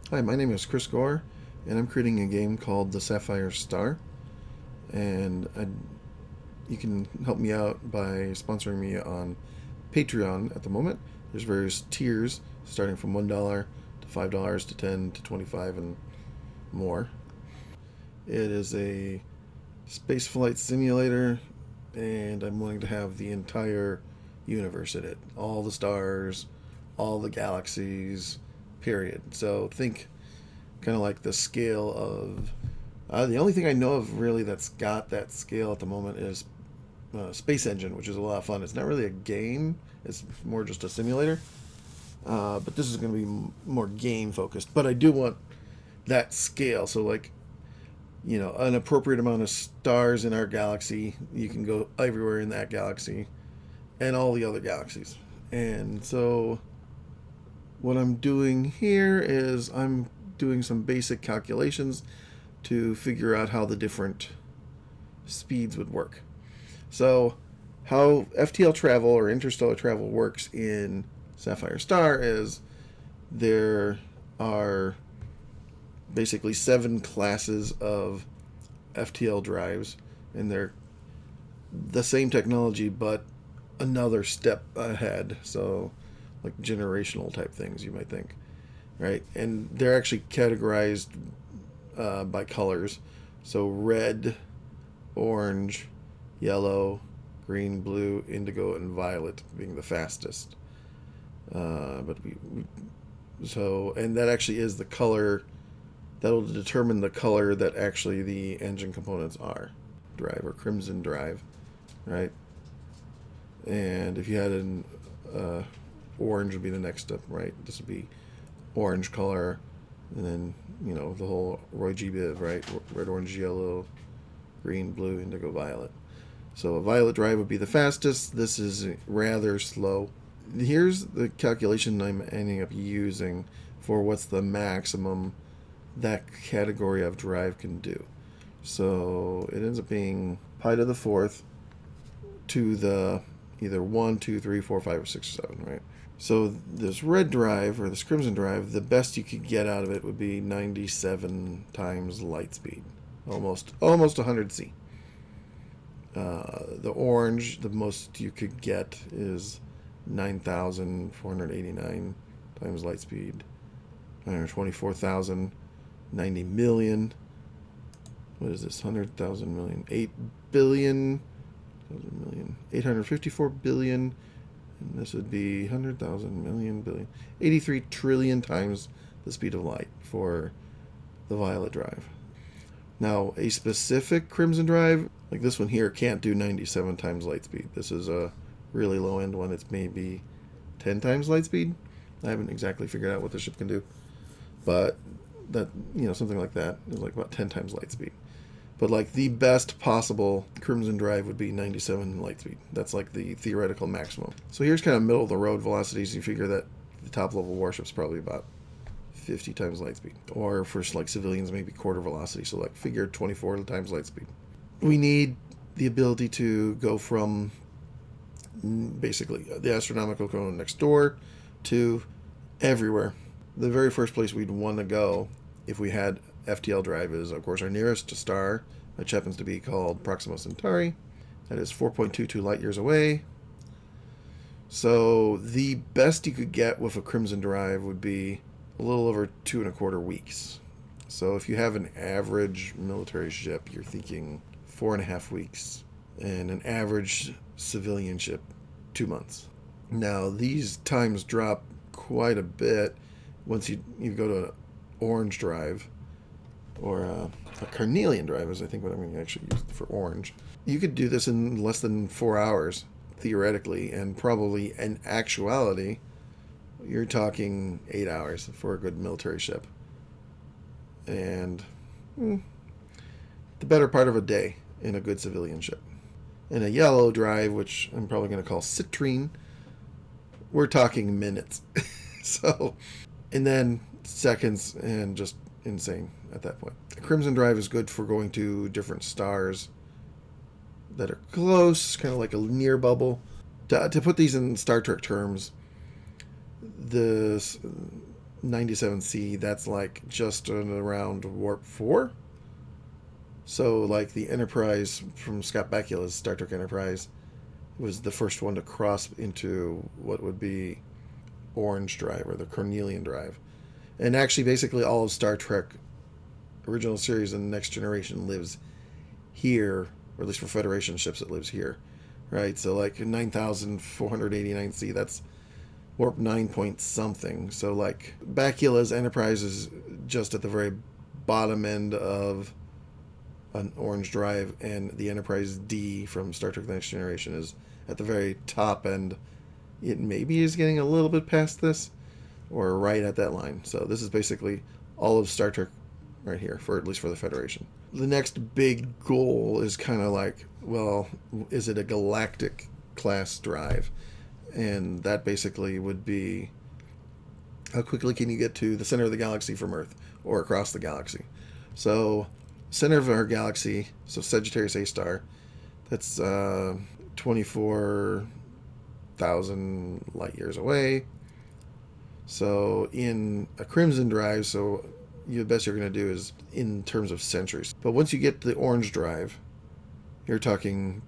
Hi, my name is Chris Gore, and I'm creating a game called the Sapphire Star. And you can help me out by sponsoring me on Patreon at the moment. There's various tiers starting from $1 to $5 to 10 to 25 and more. It is a space flight simulator, and I'm willing to have the entire universe in it, all the stars, all the galaxies, period. So think kind of like the scale of the only thing I know of really that's got that scale at the moment is Space Engine, which is a lot of fun. It's not really a game; it's more just a simulator. But this is going to be more game focused. But I do want that scale. So like, an appropriate amount of stars in our galaxy, you can go everywhere in that galaxy and all the other galaxies. And so what I'm doing here is I'm doing some basic calculations to figure out how the different speeds would work. So, how FTL travel or interstellar travel works in Sapphire Star is there are basically 7 classes of FTL drives, and they're the same technology but another step ahead. So, like generational type things, you might think, right? And they're actually categorized by colors. So red, orange, yellow, green, blue, indigo, and violet being the fastest. And that actually is the color that will determine the color that actually the engine components are. Drive or crimson drive, right? And if you had an orange would be the next step, right? This would be orange color, and then the whole Roy G. Biv, right? Red, orange, yellow, green, blue, indigo, violet. So a violet drive would be the fastest. This is rather slow. Here's the calculation I'm ending up using for what's the maximum that category of drive can do. So it ends up being pi to the fourth to the either 1, 2, 3, 4, 5, or 6, or 7, right? So this red drive or this crimson drive, the best you could get out of it would be 97 times light speed, almost 100 C. The orange, the most you could get is 9,489 times light speed, 124,000, 90 million. What is this? 100,000 million, 8 billion, 854 billion, and this would be 100,000 million billion, 83 trillion times the speed of light for the violet drive. Now, a specific crimson drive, like this one here, can't do 97 times light speed. This is a really low end one. It's maybe 10 times light speed. I haven't exactly figured out what the ship can do, but that, something like that is like about 10 times light speed. But like the best possible crimson drive would be 97 light speed. That's like the theoretical maximum. So here's kind of middle of the road velocities. You figure that the top level warship's probably about 50 times light speed. Or for like civilians, maybe quarter velocity. So like figure 24 times light speed. We need the ability to go from basically the astronomical cone next door to everywhere. The very first place we'd want to go if we had FTL drive is, of course, our nearest star, which happens to be called Proxima Centauri. That is 4.22 light years away. So the best you could get with a crimson drive would be a little over 2.25 weeks. So if you have an average military ship, you're thinking 4.5 weeks, and an average civilian ship, 2 months. Now these times drop quite a bit once you go to an orange drive, or a carnelian drive is I think what I'm going to actually use for orange. You could do this in less than 4 hours, theoretically, and probably in actuality, you're talking 8 hours for a good military ship. And the better part of a day in a good civilian ship. In a yellow drive, which I'm probably going to call citrine, we're talking minutes. And then seconds, and just insane at that point. The crimson drive is good for going to different stars that are close, kind of like a near bubble. To put these in Star Trek terms, the 97C, that's like just around warp 4. So like the Enterprise from Scott Bakula's Star Trek Enterprise was the first one to cross into what would be Orange Drive or the Cornelian Drive. And actually basically all of Star Trek original series and Next Generation lives here, or at least for Federation ships it lives here. Right? So like 9489C, that's warp 9 point something. So like Bakula's Enterprise is just at the very bottom end of an Orange Drive, and the Enterprise D from Star Trek The Next Generation is at the very top end. It maybe is getting a little bit past this, or right at that line. So this is basically all of Star Trek right here, for at least for the Federation. The next big goal is kind of like, well, is it a galactic class drive? And that basically would be, how quickly can you get to the center of the galaxy from Earth or across the galaxy? So center of our galaxy, so Sagittarius A star, that's 24,000 light years away. So in a Crimson Drive, so the best you're going to do is in terms of centuries. But once you get to the Orange Drive, you're talking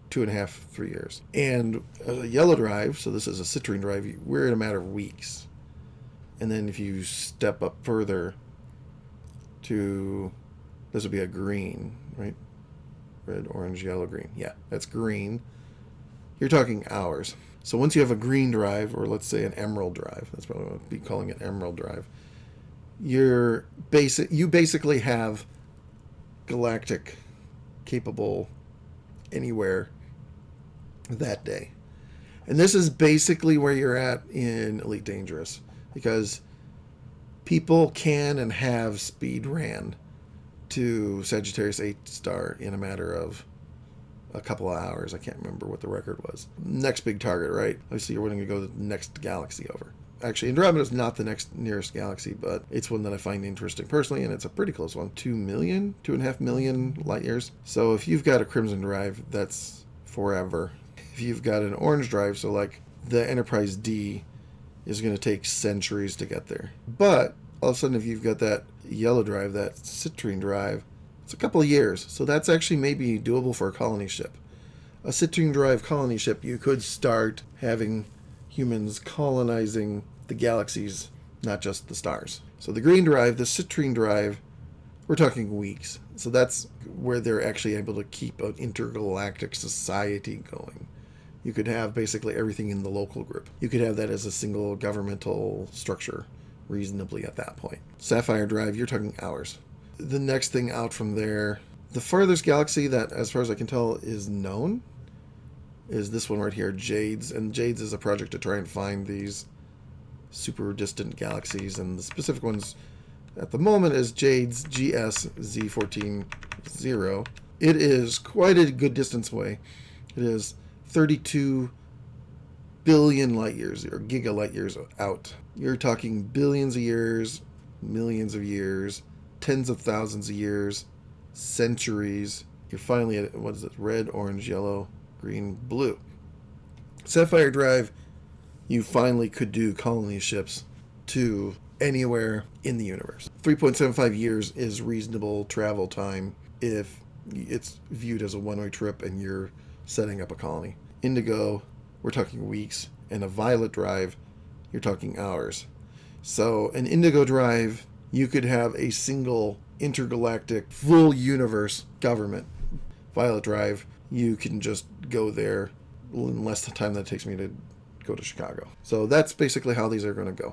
2.5, 3 years. And a Yellow Drive, so this is a Citrine Drive, we're in a matter of weeks. And then if you step up further to, this would be a green, right? Red, orange, yellow, green. Yeah, that's green. You're talking hours. So once you have a green drive, or let's say an emerald drive, that's what I'll be calling it, emerald drive, you basically have galactic capable anywhere that day. And this is basically where you're at in Elite Dangerous, because people can and have speed ran to Sagittarius 8 star in a matter of a couple of hours. I can't remember what the record was. Next big target, right? Obviously you're willing to go to the next galaxy over. Actually, Andromeda is not the next nearest galaxy, but it's one that I find interesting personally, and it's a pretty close one. 2.5 million light years. So if you've got a Crimson Drive, that's forever. If you've got an Orange Drive, so like the Enterprise D is going to take centuries to get there. But all of a sudden, if you've got that Yellow Drive, that Citrine Drive, it's a couple of years. So that's actually maybe doable for a colony ship. A Citrine Drive colony ship, you could start having humans colonizing the galaxies, not just the stars. So the Green Drive, the Citrine Drive, we're talking weeks. So that's where they're actually able to keep an intergalactic society going. You could have basically everything in the local group. You could have that as a single governmental structure reasonably at that point. Sapphire Drive, you're talking hours. The next thing out from there, the farthest galaxy that, as far as I can tell, is known is this one right here, Jades. And Jades is a project to try and find these super distant galaxies, and the specific ones at the moment is Jades GS Z140. It is quite a good distance away. It is 32 billion light years, or giga light years out. You're talking billions of years, millions of years, tens of thousands of years, centuries. You're finally at, what is it, red, orange, yellow, green, blue. Sapphire Drive, you finally could do colony ships to anywhere in the universe. 3.75 years is reasonable travel time if it's viewed as a one-way trip and you're setting up a colony. Indigo, we're talking weeks, and a Violet Drive, you're talking hours. So an Indigo Drive, you could have a single intergalactic full universe government. Violet Drive, you can just go there in less the time that it takes me to go to Chicago. So that's basically how these are going to go.